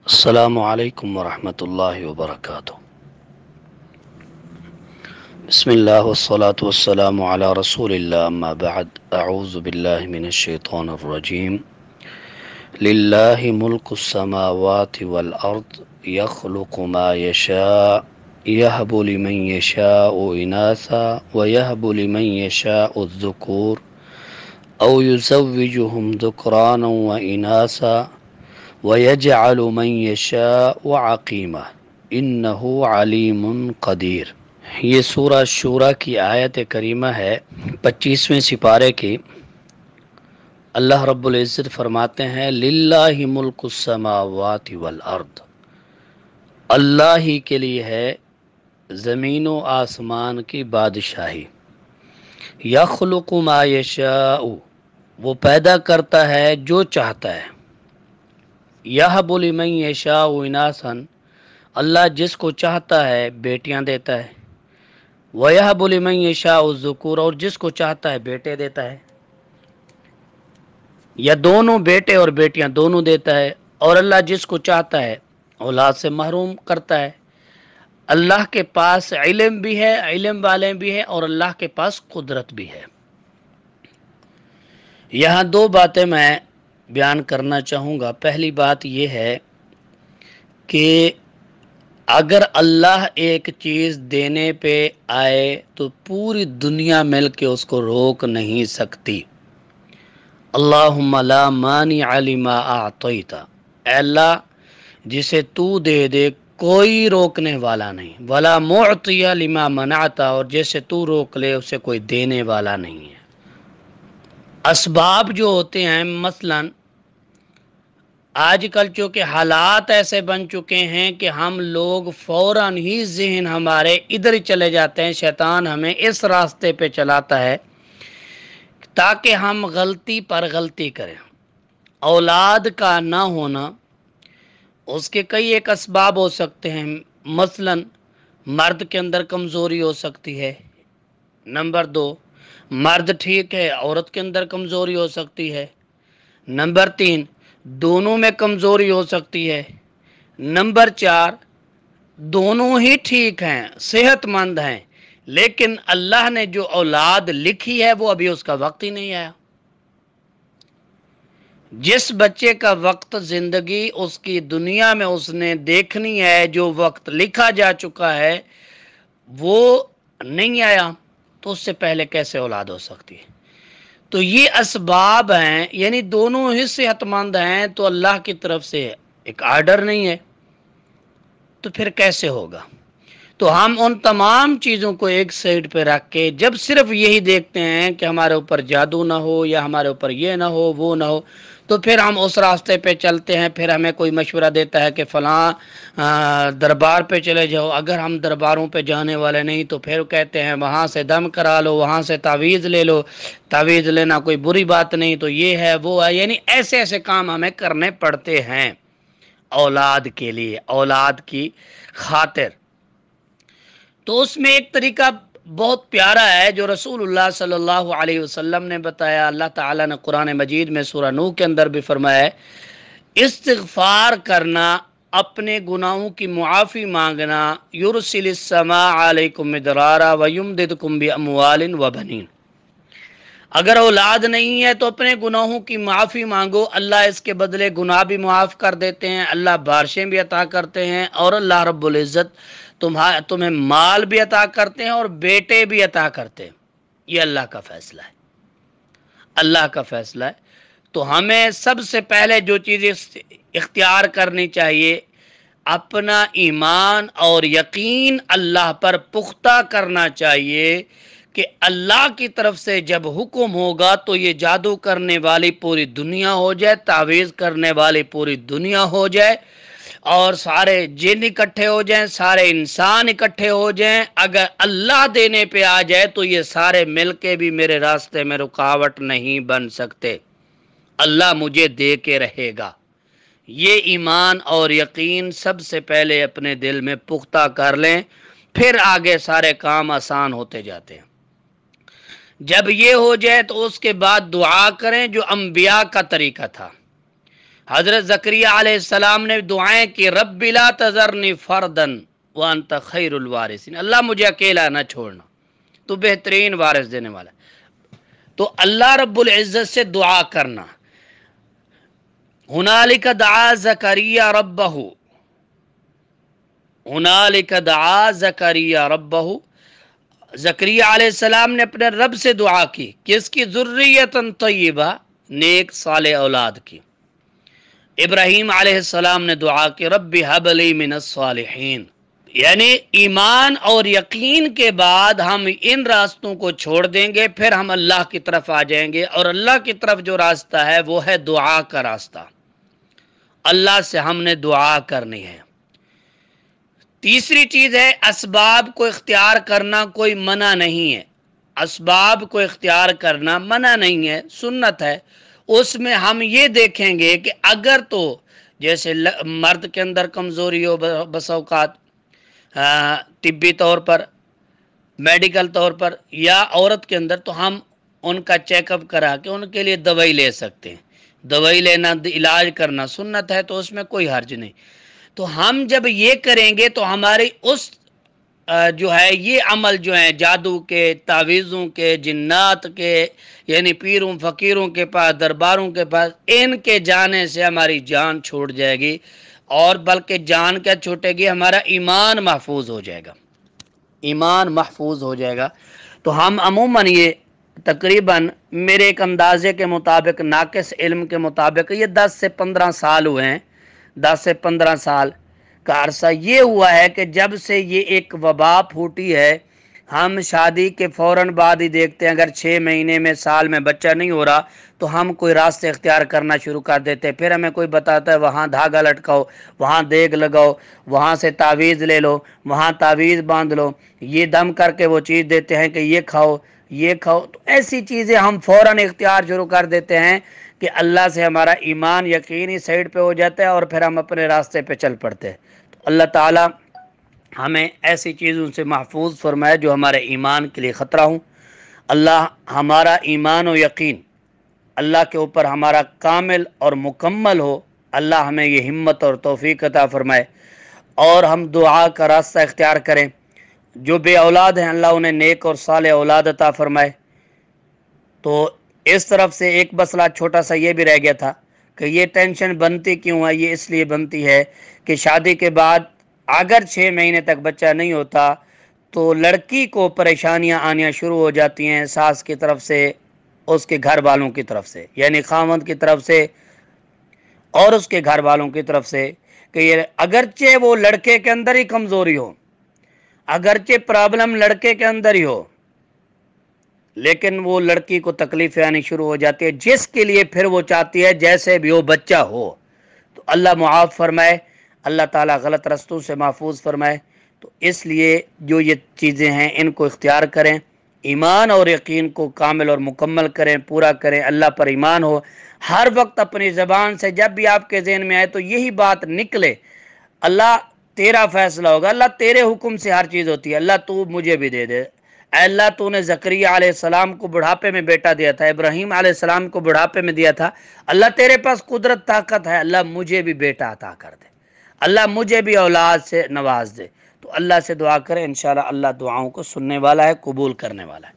السلام علیکم ورحمۃ اللہ وبرکاتہ۔ بسم اللہ والصلاة والسلام علی رسول اللہ، اما بعد، اعوذ باللہ من الشیطان الرجیم۔ للہ ملک السماوات والارض یخلق ما یشاء یہب لمن یشاء اناثا ویہب لمن یشاء الذکور او یزوجہم ذکرانا واناثا وَيَجْعَلُ مَن يَشَاءُ عَقِیمًا إِنَّهُ عَلِیمٌ قدیر۔ یہ سورہ شورى کی آیت کریمہ ہے 25ویں سپارے کی۔ اللہ رب العزت فرماتے ہیں للہ ملک السماوات والارض، اللہ ہی کے لیے ہے زمین و آسمان کی بادشاہی۔ یخلق ما یشاء، وہ پیدا کرتا ہے جو چاہتا ہے۔ یہب لمن یشاء اناثا، اللہ جس کو چاہتا ہے بیٹیاں دیتا ہے۔ ویہب لمن یشاء الذکور، اور جس کو چاہتا ہے بیٹے دیتا ہے، یا دونوں بیٹے اور بیٹیاں دونوں دیتا ہے۔ اور اللہ جس کو چاہتا ہے اولاد سے محروم کرتا ہے۔ اللہ کے پاس علم بھی ہے، علم والے بھی ہے، اور اللہ کے پاس قدرت بھی ہے۔ یہاں دو باتیں میں بیان کرنا چاہوں گا۔ پہلی بات یہ ہے کہ اگر اللہ ایک چیز دینے پہ آئے تو پوری دنیا مل کے اس کو روک نہیں سکتی۔ اللہم لا مانع لما اعطیت، اے اللہ جسے تو دے دے کوئی روکنے والا نہیں۔ ولا معطی لما منعت، اور جسے تو روک لے اسے کوئی دینے والا نہیں ہے۔ اسباب جو ہوتے ہیں، مثلا آج کل چونکہ حالات ایسے بن چکے ہیں کہ ہم لوگ فوراً ہی ذہن ہمارے ادھر ہی چلے جاتے ہیں، شیطان ہمیں اس راستے پہ چلاتا ہے تاکہ ہم غلطی پر غلطی کریں۔ اولاد کا نہ ہونا، اس کے کئی ایک اسباب ہو سکتے ہیں۔ مثلا مرد کے اندر کمزوری ہو سکتی ہے۔ نمبر 2، مرد ٹھیک ہے، عورت کے اندر کمزوری ہو سکتی ہے۔ نمبر 3، دونوں میں کمزوری ہو سکتی ہے۔ نمبر 4، دونوں ہی ٹھیک ہیں، صحت مند ہیں، لیکن اللہ نے جو اولاد لکھی ہے وہ ابھی اس کا وقت ہی نہیں آیا۔ جس بچے کا وقت زندگی اس کی دنیا میں اس نے دیکھنی ہے، جو وقت لکھا جا چکا ہے وہ نہیں آیا، تو اس سے پہلے کیسے اولاد ہو سکتی ہے؟ تو یہ اسباب ہیں، یعنی دونوں ہی صحت مند ہیں، تو اللہ کی طرف سے ایک آرڈر نہیں ہے، تو پھر کیسے ہوگا؟ تو ہم ان تمام چیزوں کو ایک سائیڈ پہ رکھ کے جب صرف یہی دیکھتے ہیں کہ ہمارے اوپر جادو نہ ہو، یا ہمارے اوپر یہ نہ ہو، وہ نہ ہو، تو پھر ہم اس راستے پہ چلتے ہیں۔ پھر ہمیں کوئی مشورہ دیتا ہے کہ فلاں دربار پہ چلے جاؤ۔ اگر ہم درباروں پہ جانے والے نہیں تو پھر کہتے ہیں وہاں سے دم کرا لو، وہاں سے تعویذ لے لو۔ تعویذ لینا کوئی بری بات نہیں، تو یہ ہے وہ ہے، یعنی ایسے ایسے کام ہمیں کرنے پڑتے ہیں اولاد کے لیے، اولاد کی خاطر۔ تو اس میں ایک طریقہ بہت پیارا ہے جو رسول اللہ صلی اللہ علیہ وسلم نے بتایا۔ اللہ تعالیٰ نے قرآن مجید میں سورہ نوح کے اندر بھی فرمایا ہے، استغفار کرنا، اپنے گناہوں کی معافی مانگنا، یرسل السماء علیکم مدرارا ویمددکم باموال وبنین۔ اگر اولاد نہیں ہے تو اپنے گناہوں کی معافی مانگو، اللہ اس کے بدلے گناہ بھی معاف کر دیتے ہیں، اللہ بارشیں بھی عطا کرتے ہیں، اور اللہ رب العزت تمہیں مال بھی عطا کرتے ہیں اور بیٹے بھی عطا کرتے ہیں۔ یہ اللہ کا فیصلہ ہے، اللہ کا فیصلہ ہے۔ تو ہمیں سب سے پہلے جو چیزیں اختیار کرنی چاہیے، اپنا ایمان اور یقین اللہ پر پختہ کرنا چاہیے کہ اللہ کی طرف سے جب حکم ہوگا تو یہ جادو کرنے والی پوری دنیا ہو جائے، تعویذ کرنے والی پوری دنیا ہو جائے، اور سارے جن اکٹھے ہو جائیں، سارے انسان اکٹھے ہو جائیں، اگر اللہ دینے پہ آ جائے تو یہ سارے مل کے بھی میرے راستے میں رکاوٹ نہیں بن سکتے۔ اللہ مجھے دے کے رہے گا۔ یہ ایمان اور یقین سب سے پہلے اپنے دل میں پختہ کر لیں، پھر آگے سارے کام آسان ہوتے جاتے ہیں۔ جب یہ ہو جائے تو اس کے بعد دعا کریں جو انبیاء کا طریقہ تھا۔ حضرت زکریا علیہ السلام نے دعائیں کی، رب لا تذرنی فردن وانت خیر الوارثین، اللہ مجھے اکیلا نہ چھوڑنا، تو بہترین وارث دینے والا۔ تو اللہ رب العزت سے دعا کرنا۔ ہنالک دعا زکریا ربہ، ہنالک دعا زکریا ربہ، زکریا علیہ السلام نے اپنے رب سے دعا کی، کس کی؟ ذریۃ طیبہ، نیک صالح اولاد کی۔ ابراہیم علیہ السلام نے دعا کی، رب ھب لی من الصالحین، یعنی ایمان اور یقین کے بعد ہم ان راستوں کو چھوڑ دیں گے، پھر ہم اللہ کی طرف آ جائیں گے، اور اللہ کی طرف جو راستہ ہے وہ ہے دعا کا راستہ، اللہ سے ہم نے دعا کرنی ہے۔ تیسری چیز ہے اسباب کو اختیار کرنا کوئی منع نہیں ہے، اسباب کو اختیار کرنا منع نہیں ہے، سنت ہے۔ اس میں ہم یہ دیکھیں گے کہ اگر تو جیسے مرد کے اندر کمزوری ہو بس اوقات طبی طور پر، میڈیکل طور پر، یا عورت کے اندر، تو ہم ان کا چیک اپ کرا کے ان کے لیے دوائی لے سکتے ہیں، دوائی لینا، علاج کرنا سنت ہے، تو اس میں کوئی حرج نہیں۔ تو ہم جب یہ کریں گے تو ہماری اس جو ہے یہ عمل جو ہیں جادو کے، تعویذوں کے، جنات کے، یعنی پیروں فقیروں کے پاس، درباروں کے پاس، ان کے جانے سے ہماری جان چھوٹ جائے گی، اور بلکہ جان کیا چھوٹے گی، ہمارا ایمان محفوظ ہو جائے گا، ایمان محفوظ ہو جائے گا۔ تو ہم عموماً یہ تقریباً میرے ایک اندازے کے مطابق، ناقص علم کے مطابق، یہ 10 سے 15 سال ہوئے ہیں، 10 سے 15 سال کا عرصہ یہ ہوا ہے کہ جب سے یہ ایک وبا پھوٹی ہے، ہم شادی کے فوراً بعد ہی دیکھتے ہیں اگر 6 مہینے میں، سال میں بچہ نہیں ہو رہا تو ہم کوئی راستے اختیار کرنا شروع کر دیتے ہیں۔ پھر ہمیں کوئی بتاتا ہے وہاں دھاگا لٹکاؤ، وہاں دیگ لگاؤ، وہاں سے تعویذ لے لو، وہاں تعویذ باندھ لو، یہ دم کر کے وہ چیز دیتے ہیں کہ یہ کھاؤ، یہ کھاؤ۔ تو ایسی چیزیں ہم فوراً اختیار شروع کر دیتے ہیں کہ اللہ سے ہمارا ایمان یقینی سائڈ پہ ہو جاتا ہے، اور پھر ہم اپنے راستے پہ چل پڑتے ہیں۔ تو اللہ تعالیٰ ہمیں ایسی چیزوں سے محفوظ فرمائے جو ہمارے ایمان کے لیے خطرہ ہوں۔ اللہ ہمارا ایمان و یقین اللہ کے اوپر ہمارا کامل اور مکمل ہو، اللہ ہمیں یہ ہمت اور توفیق عطا فرمائے، اور ہم دعا کا راستہ اختیار کریں۔ جو بے اولاد ہیں اللہ انہیں نیک اور صالح اولاد عطا فرمائے۔ تو اس طرف سے ایک مسئلہ چھوٹا سا یہ بھی رہ گیا تھا کہ یہ ٹینشن بنتی کیوں ہے؟ یہ اس لیے بنتی ہے کہ شادی کے بعد اگر 6 مہینے تک بچہ نہیں ہوتا تو لڑکی کو پریشانیاں آنیاں شروع ہو جاتی ہیں، ساس کی طرف سے، اس کے گھر والوں کی طرف سے، یعنی خاوند کی طرف سے اور اس کے گھر والوں کی طرف سے، کہ یہ اگرچہ وہ لڑکے کے اندر ہی کمزوری ہو، اگرچہ پرابلم لڑکے کے اندر ہی ہو، لیکن وہ لڑکی کو تکلیفیں آنی شروع ہو جاتی ہے، جس کے لیے پھر وہ چاہتی ہے جیسے بھی وہ بچہ ہو۔ تو اللہ معاف فرمائے، اللہ تعالیٰ غلط رستوں سے محفوظ فرمائے۔ تو اس لیے جو یہ چیزیں ہیں ان کو اختیار کریں، ایمان اور یقین کو کامل اور مکمل کریں، پورا کریں، اللہ پر ایمان ہو۔ ہر وقت اپنی زبان سے جب بھی آپ کے ذہن میں آئے تو یہی بات نکلے، اللہ تیرا فیصلہ ہوگا، اللہ تیرے حکم سے ہر چیز ہوتی ہے، اللہ تو مجھے بھی دے دے، اے اللہ تو نے زکریا علیہ السلام کو بڑھاپے میں بیٹا دیا تھا، ابراہیم علیہ السلام کو بڑھاپے میں دیا تھا، اللہ تیرے پاس قدرت طاقت ہے، اللہ مجھے بھی بیٹا عطا کر دے، اللہ مجھے بھی اولاد سے نواز دے۔ تو اللہ سے دعا کریں، انشاءاللہ اللہ دعاؤں کو سننے والا ہے، قبول کرنے والا ہے۔